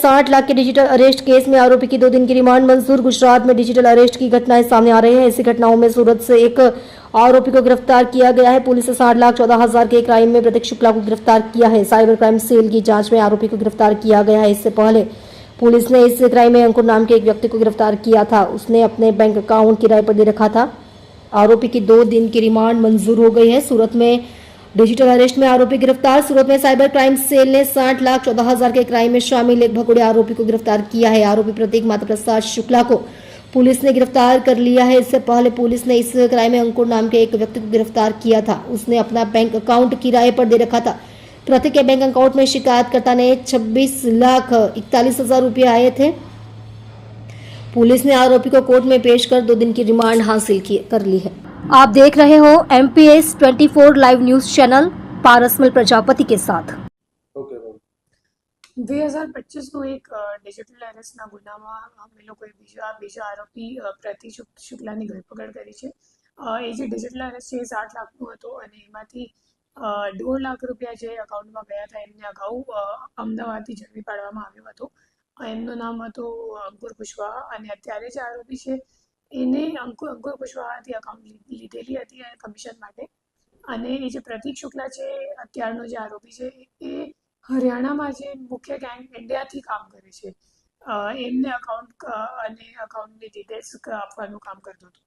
60 लाख के digital arrest case में आरोपी की 2 दिन की रिमांड मंजूर। गुजरात में डिजिटल अरेस्ट की घटनाएं सामने आ रही है। ऐसी घटनाओं में सूरत से एक आरोपी को गिरफ्तार किया गया है। पुलिस ने 60,14,000 के क्राइम में प्रतीक शुक्ला को गिरफ्तार किया है। साइबर क्राइम सेल की जांच में आरोपी को गिरफ्तार किया गया है। इससे पहले पुलिस ने इस क्राइम में अंकुर नाम के एक व्यक्ति को गिरफ्तार किया था। उसने अपने बैंक अकाउंट किराए पर दे रखा था। आरोपी की 2 दिन की रिमांड मंजूर हो गई है। सूरत में डिजिटल अरेस्ट में आरोपी गिरफ्तार। सूरत में साइबर क्राइम सेल ने 60,14,000 के क्राइम में शामिल एक भगोड़े आरोपी को गिरफ्तार किया है। आरोपी प्रतीक माता प्रसाद शुक्ला को पुलिस ने गिरफ्तार कर लिया है। इससे पहले पुलिस ने इस क्राइम में अंकुर नाम के एक व्यक्ति को गिरफ्तार किया था। उसने अपना बैंक अकाउंट किराए पर दे रखा था। प्रतीक के बैंक अकाउंट में शिकायतकर्ता ने 26,41,000 रुपये आए थे। पुलिस ने आरोपी को कोर्ट में पेश कर 2 दिन की रिमांड हासिल कर ली है। आप देख रहे हो MPS 24 live news channel Parasmal Prajapati के साथ। ઓકે મેમ 2025નું એક ડિજિટલ એરેસ્ટના ગુનામાં અમે લોકોએ બીજા આરોપી પ્રતિ શુક્લાની ધરપકડ કરી છે। એ જે ડિજિટલ એરેસ્ટ છે એ 60 લાખનું હતો અને એમાંથી 1.5 લાખ રૂપિયા જે અકાઉન્ટમાં ગયા હતા એમને અગાઉ અમદાવાદથી ઝડપી પાડવામાં આવ્યો હતો। એમનું નામ હતું અંકુર કુશવાહા અને અત્યારે જે આરોપી છે એને અંકુર કુશવાહાથી અકાઉન્ટ લીધેલી હતી કમિશન માટે અને એ જે પ્રતીક શુક્લા છે અત્યારનો જે આરોપી છે એ હરિયાણામાં જે મુખ્ય ગેંગ ઇન્ડિયાથી કામ કરે છે એમને અકાઉન્ટની ડિટેલ્સ આપવાનું કામ કરતો હતો।